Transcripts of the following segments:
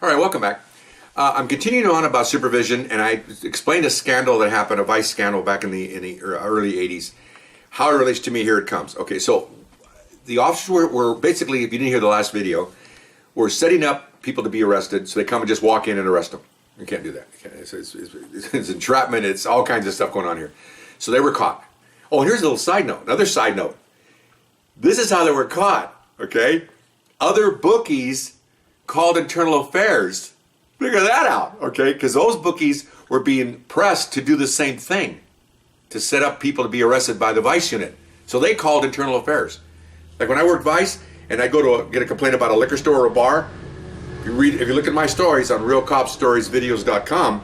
All right, welcome back. I'm continuing on about supervision, and I explained a scandal that happened, a vice scandal back in the early 80s. How it relates to me, here it comes. Okay, so the officers were basically, if you didn't hear the last video, were setting up people to be arrested, so they come and just walk in and arrest them. You can't do that. It's entrapment, it's all kinds of stuff going on here. So they were caught. Oh, and here's a little side note, another side note. This is how they were caught, okay? Other bookies called internal affairs. Figure that out, okay? Because those bookies were being pressed to do the same thing, to set up people to be arrested by the vice unit. So they called internal affairs. Like when I worked vice and I go to get a complaint about a liquor store or a bar, if you look at my stories on realcopstoriesvideos.com,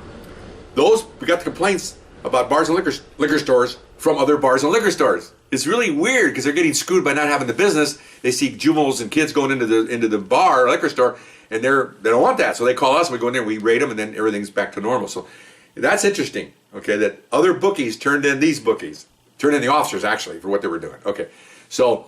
we got the complaints about bars and liquor stores from other bars and liquor stores. It's really weird because they're getting screwed by not having the business. They see juveniles and kids going into the bar or liquor store, and they don't want that. So they call us, and we go in there, we rate them, and then everything's back to normal. So that's interesting, okay, that other bookies turned in these bookies, turned in the officers actually for what they were doing. Okay, so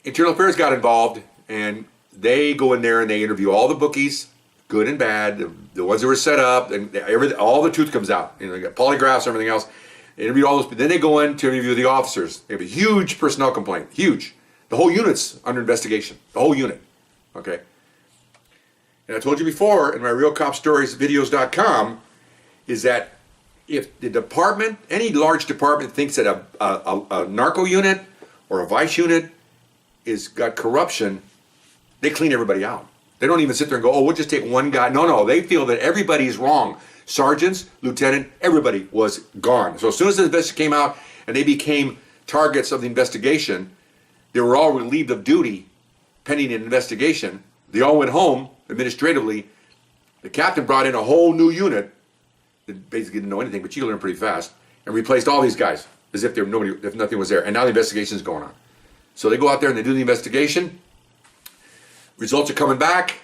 Internal Affairs got involved, and they go in there and they interview all the bookies, good and bad, the ones that were set up, and all the truth comes out. You know, they got polygraphs and everything else. They interview all those, but then they go in to interview the officers. They have a huge personnel complaint, huge. The whole unit's under investigation, the whole unit, okay? And I told you before in my realcopstoriesvideos.com is that if the department, any large department thinks that a narco unit or a vice unit is got corruption, they clean everybody out. They don't even sit there and go, oh, we'll just take one guy. No, they feel that everybody's wrong. Sergeants, lieutenant, everybody was gone. So as soon as the investigation came out and they became targets of the investigation, they were all relieved of duty pending an investigation. They all went home administratively. The captain brought in a whole new unit that basically didn't know anything, but you learn pretty fast, and replaced all these guys as if if nothing was there. And now the investigation is going on. So they go out there and they do the investigation. Results are coming back.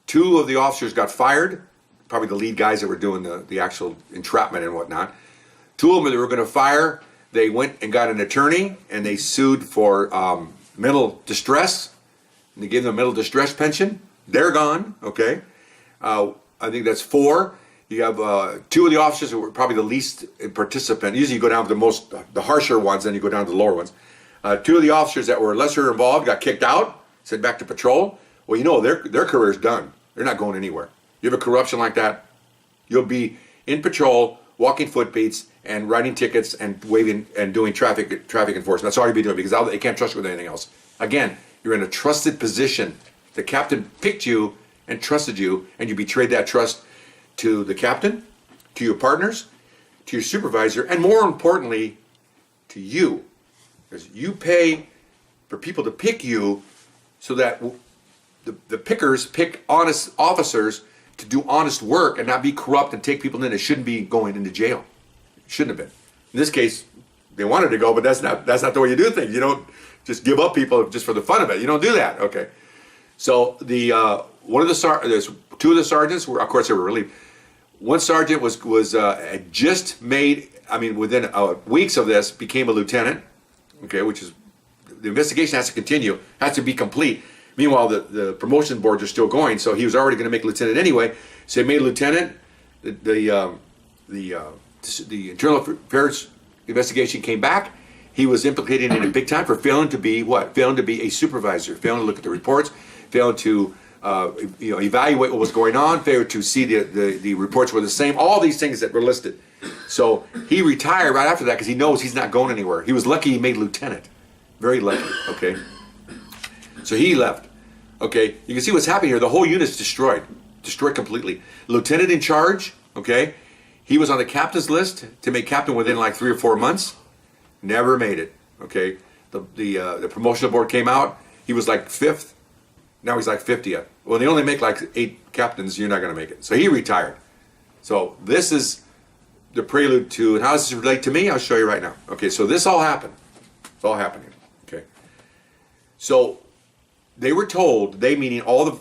2 of the officers got fired, probably the lead guys that were doing the actual entrapment and whatnot. 2 of them they were going to fire. They went and got an attorney, and they sued for mental distress. And they gave them a mental distress pension. They're gone, okay? I think that's 4. You have 2 of the officers who were probably the least participant. Usually you go down to the harsher ones, then you go down to the lower ones. 2 of the officers that were lesser involved got kicked out, sent back to patrol. Well, you know, their career's done. They're not going anywhere. You have a corruption like that, you'll be in patrol, walking footbeats, and writing tickets and waving and doing traffic enforcement. That's all you'll be doing because they can't trust you with anything else. Again, you're in a trusted position. The captain picked you and trusted you, and you betrayed that trust to the captain, to your partners, to your supervisor, and more importantly, to you. Because you pay for people to pick you so that the pickers pick honest officers to do honest work and not be corrupt and take people in that shouldn't be going into jail. Shouldn't have been. In this case, they wanted to go, but that's not the way you do things. You don't just give up people just for the fun of it. You don't do that. Okay. So there's 2 of the sergeants were, of course, they were relieved. One sergeant had just made, within weeks of this, became a lieutenant. Okay, which is the investigation has to continue, has to be complete. Meanwhile, the promotion boards are still going, so he was already going to make lieutenant anyway. So he made lieutenant. The internal affairs investigation came back. He was implicated in it big time for failing to be what? Failing to be a supervisor, failing to look at the reports, failing to evaluate what was going on, failing to see the reports were the same. All these things that were listed. So he retired right after that because he knows he's not going anywhere. He was lucky he made lieutenant. Very lucky. Okay. So he left. Okay, you can see what's happening here. The whole unit's destroyed completely. Lieutenant in charge, okay, he was on the captain's list to make captain within like 3 or 4 months. Never made it, okay. The promotional board came out. He was like 5th. Now he's like 50th. Well, they only make like 8 captains. You're not going to make it. So he retired. So this is the prelude to, and how does this relate to me? I'll show you right now. Okay, so this all happened. It's all happening. Okay. So they were told, they meaning let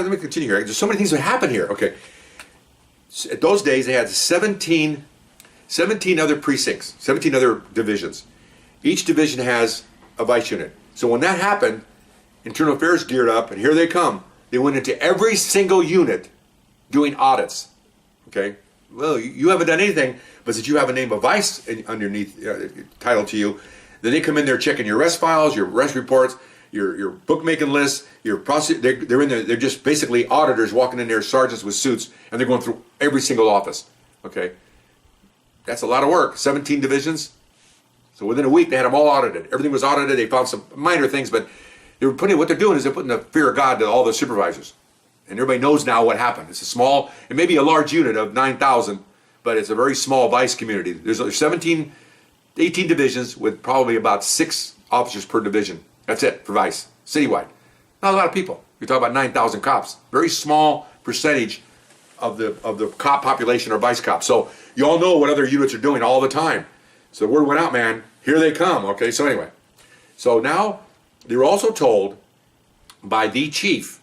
me continue here. There's so many things that happen here. Okay. So at those days, they had 17 other precincts, 17 other divisions. Each division has a vice unit. So when that happened, Internal Affairs geared up, and here they come. They went into every single unit doing audits. Okay? Well, you haven't done anything, but since you have a name of vice underneath title to you, then they come in there checking your arrest files, your arrest reports, your bookmaking lists, your they're in there. They're just basically auditors walking in there, sergeants with suits, and they're going through every single office. Okay, that's a lot of work. 17 divisions. So within a week, they had them all audited. Everything was audited. They found some minor things, but they were putting what they're doing is they're putting the fear of God to all the supervisors, and everybody knows now what happened. It's a small, it may be a large unit of 9,000, but it's a very small vice community. There's 18 divisions with probably about 6 officers per division. That's it for vice, citywide. Not a lot of people. You're talking about 9,000 cops. Very small percentage of the cop population are vice cops. So you all know what other units are doing all the time. So the word went out, man. Here they come. Okay, so anyway. So now they were also told by the chief,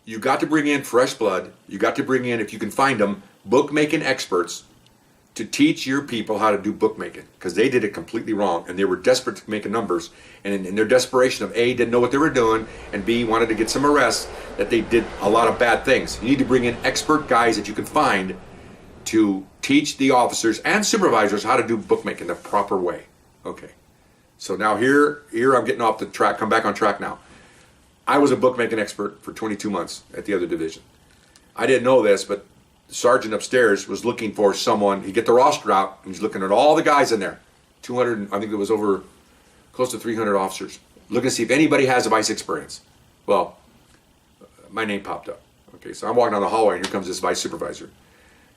you got to bring in fresh blood. You got to bring in, if you can find them, bookmaking experts to teach your people how to do bookmaking, because they did it completely wrong and they were desperate to make numbers, and in their desperation of A, didn't know what they were doing, and B, wanted to get some arrests, that they did a lot of bad things. You need to bring in expert guys that you can find to teach the officers and supervisors how to do bookmaking the proper way. Okay, so now here I'm getting off the track, come back on track now. I was a bookmaking expert for 22 months at the other division. I didn't know this, but the sergeant upstairs was looking for someone. He'd get the roster out, and he's looking at all the guys in there. 200, I think it was over close to 300 officers. Looking to see if anybody has a vice experience. Well, my name popped up. Okay, so I'm walking down the hallway, and here comes this vice supervisor.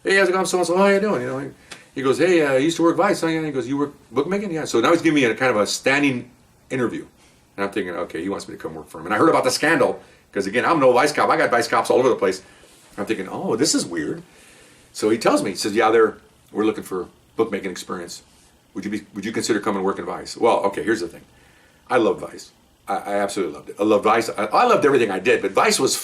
Hey, how's it going? So-and-so, how you doing? You know, he goes, hey, I used to work vice. He goes, you work bookmaking? Yeah. So now he's giving me a kind of a standing interview. And I'm thinking, okay, he wants me to come work for him. And I heard about the scandal, because again, I'm no vice cop. I got vice cops all over the place. I'm thinking, oh, this is weird. So he tells me, he says, yeah, we're looking for bookmaking experience. Would you consider coming and working vice? Well, okay, here's the thing. I love vice. I absolutely loved it. I loved vice. I loved everything I did, but vice was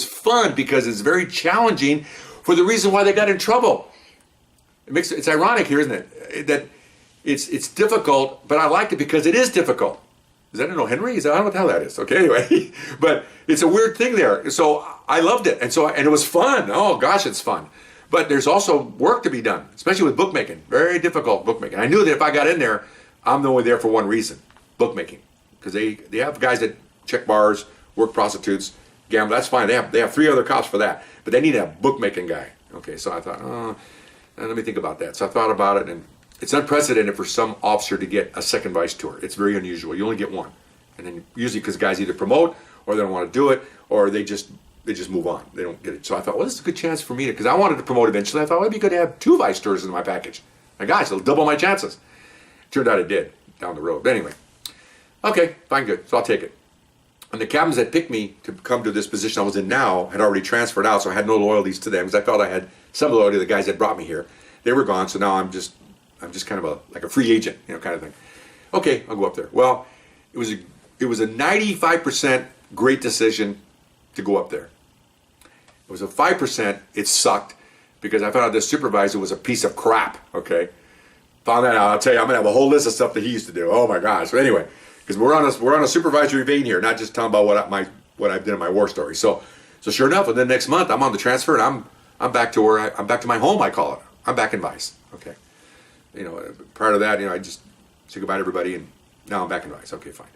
fun because it's very challenging for the reason why they got in trouble. It's ironic here, isn't it? That it's difficult, but I liked it because it is difficult. Is that an O. Henry? I don't know what the hell that is. Okay, anyway, but it's a weird thing there. So I loved it, and it was fun. Oh gosh, it's fun. But there's also work to be done, especially with bookmaking. Very difficult bookmaking. I knew that if I got in there, I'm only there for one reason: bookmaking, because they have guys that check bars, work prostitutes, gamble. That's fine. They have 3 other cops for that, but they need a bookmaking guy. Okay, so I thought, let me think about that. So I thought about it, and it's unprecedented for some officer to get a second vice tour. It's very unusual. You only get one. And then usually because guys either promote or they don't want to do it, or they just move on. They don't get it. So I thought, well, this is a good chance for me because I wanted to promote eventually. I thought, well, it'd be good to have 2 vice tours in my package. My gosh, it'll double my chances. Turned out it did down the road. But anyway, okay, fine, good. So I'll take it. And the captains that picked me to come to this position I was in now had already transferred out, so I had no loyalties to them because I felt I had some loyalty to the guys that brought me here. They were gone, so now I'm just kind of like a free agent, kind of thing. Okay, I'll go up there. Well, it was a 95% great decision to go up there. It was a 5%, it sucked, because I found out this supervisor was a piece of crap, okay? Found that out. I'll tell you, I'm going to have a whole list of stuff that he used to do. Oh my gosh. But anyway, because we're on a supervisory vein here, not just talking about what I've done in my war story. So sure enough, within the next month, I'm on the transfer, and I'm back to I'm back to my home, I call it. I'm back in vice, okay? Prior to that, I just said goodbye to everybody, and now I'm back in vice. Okay, fine.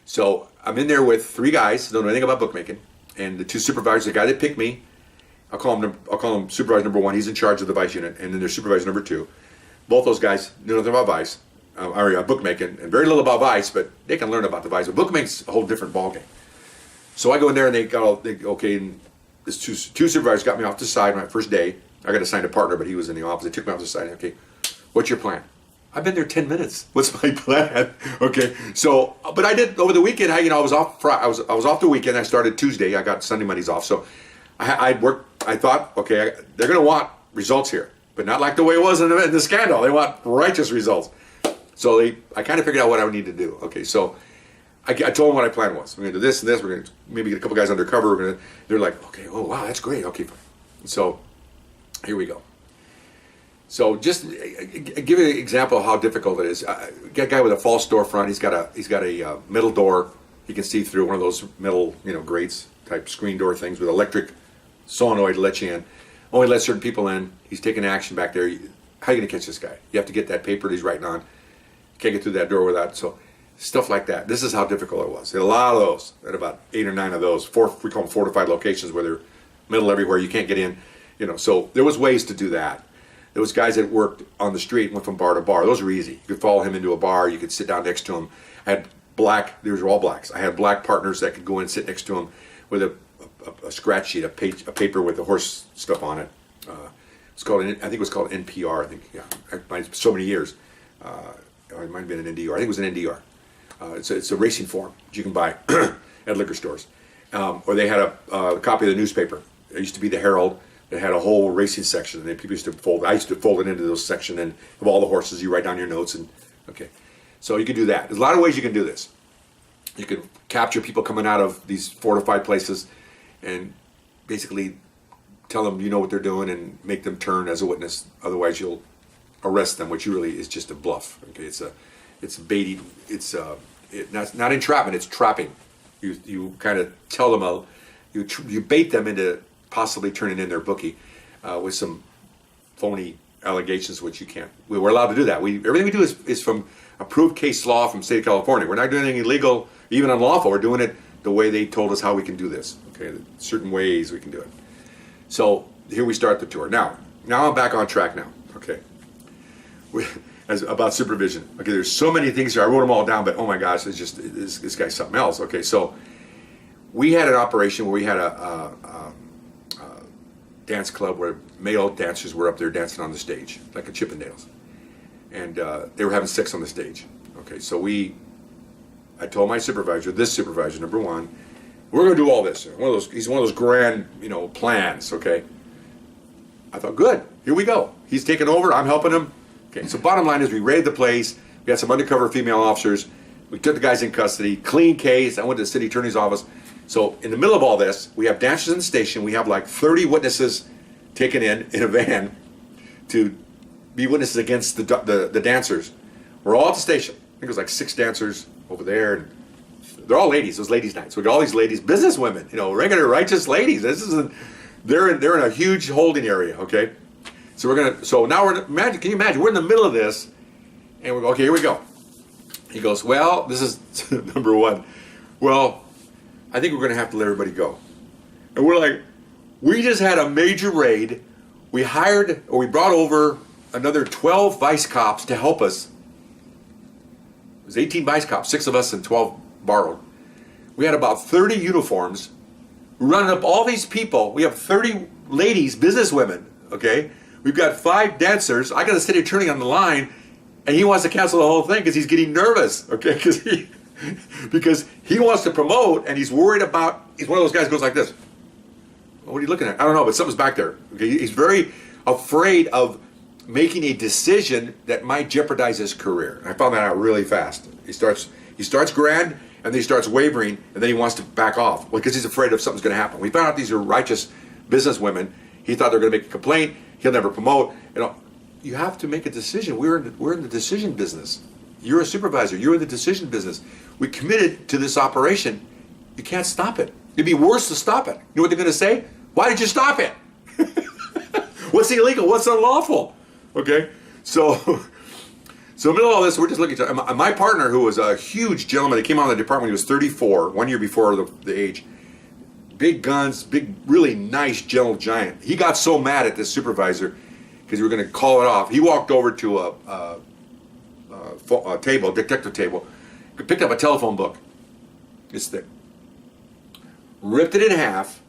So I'm in there with 3 guys who don't know anything about bookmaking, and the 2 supervisors. The guy that picked me, I'll call him supervisor number 1. He's in charge of the vice unit, and then there's supervisor number 2. Both those guys know nothing about vice, or bookmaking, and very little about vice, but they can learn about the vice. But bookmaking's a whole different ballgame. So I go in there, and and this two supervisors got me off to the side my first day. I got assigned a partner, but he was in the office. They took me off to the side. Okay, what's your plan? I've been there 10 minutes. What's my plan? Okay, so but I did over the weekend. I was off. I was off the weekend. I started Tuesday. I got Sunday, Mondays off. So I worked. I thought, okay, they're going to want results here, but not like the way it was in the scandal. They want righteous results. So I kind of figured out what I would need to do. Okay, so I told them what my plan was. We're going to do this and this. We're going to maybe get a couple guys undercover. They're like, okay, oh wow, that's great. Okay, fine. So here we go. So just give you an example of how difficult it is. Got a guy with a false door front. He's got a metal door. He can see through one of those metal grates. type screen door things with electric solenoid to let you in. Only let certain people in. He's taking action back there. How are you going to catch this guy? You have to get that paper that he's writing on. Can't get through that door without, so stuff like that. This is how difficult it was. There are a lot of those, at about 8 or 9 of those. We call them fortified locations where they're middle everywhere. You can't get in, So there was ways to do that. There was guys that worked on the street, went from bar to bar. Those were easy. You could follow him into a bar. You could sit down next to him. I had these were all blacks. I had black partners that could go in and sit next to him with a scratch sheet, a paper with the horse stuff on it. It's called, I think it was called NPR. I think, yeah, so many years. It might have been an NDR. I think it was an NDR. It's a racing form that you can buy at liquor stores. Or they had a copy of the newspaper. It used to be the Herald. It had a whole racing section, and then people used to I used to fold it into those section, and of all the horses, you write down your notes, and okay. So you can do that. There's a lot of ways you can do this. You can capture people coming out of these fortified places, and basically tell them you know what they're doing, and make them turn as a witness. Otherwise, you'll arrest them, which really is just a bluff. Okay, it's baiting. It's not entrapment. It's trapping. You kind of tell them you bait them into possibly turning in their bookie with some phony allegations, which you can't. We're allowed to do that. Everything we do is from approved case law from the state of California. We're not doing anything illegal, even unlawful. We're doing it the way they told us how we can do this. Okay, certain ways we can do it. So here we start the tour. Now I'm back on track now. Okay, about supervision. Okay, there's so many things here. I wrote them all down, but oh my gosh, it's just this guy's something else. Okay, so we had an operation where we had a dance club where male dancers were up there dancing on the stage, like a Chippendales. And they were having sex on the stage. Okay, so I told my supervisor, this supervisor, number one, we're going to do all this. He's one of those grand, plans, okay? I thought, good, here we go. He's taking over, I'm helping him. Okay, so bottom line is we raided the place. We had some undercover female officers. We took the guys in custody, clean case. I went to the city attorney's office. So in the middle of all this, we have dancers in the station. We have like 30 witnesses taken in a van to be witnesses against the dancers. We're all at the station. I think it was like 6 dancers over there. And they're all ladies. It was ladies' night. So we got all these ladies, business women, regular righteous ladies. They're in a huge holding area. Okay, so now can you imagine? We're in the middle of this, and we go, okay, here we go. He goes, well, this is number one. Well, I think we're going to have to let everybody go. And we're like, we just had a major raid. We brought over another 12 vice cops to help us. It was 18 vice cops, 6 of us and 12 borrowed. We had about 30 uniforms. We're running up all these people. We have 30 ladies, business women, okay? We've got 5 dancers. I got a city attorney on the line, and he wants to cancel the whole thing because he's getting nervous, okay? Because he wants to promote, and he's worried about, he's one of those guys who goes like this. What are you looking at? I don't know, but something's back there. Okay, he's very afraid of making a decision that might jeopardize his career. And I found that out really fast. He starts grand, and then he starts wavering, and then he wants to back off because he's afraid of something's going to happen. We found out these are righteous business women. He thought they were going to make a complaint. He'll never promote. You have to make a decision. We're in the decision business. You're a supervisor. You're in the decision business. We committed to this operation. You can't stop it. It'd be worse to stop it. You know what they're going to say? Why did you stop it? What's illegal? What's unlawful? Okay, so in the middle of all this, we're just looking at my partner, who was a huge gentleman that came out of the department. He was 34, 1 year before the age. Big guns, big, really nice, gentle giant. He got so mad at this supervisor because we were going to call it off. He walked over to a table, detective table, picked up a telephone book. It's thick. Ripped it in half,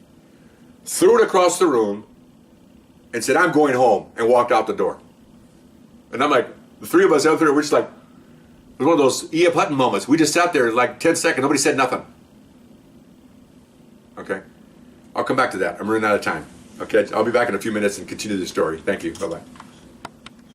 threw it across the room, and said, I'm going home, and walked out the door. And I'm like, the 3 of us out there, we're just like, it was one of those E.F. Hutton moments. We just sat there like 10 seconds, nobody said nothing. Okay? I'll come back to that. I'm running out of time. Okay? I'll be back in a few minutes and continue the story. Thank you. Bye-bye.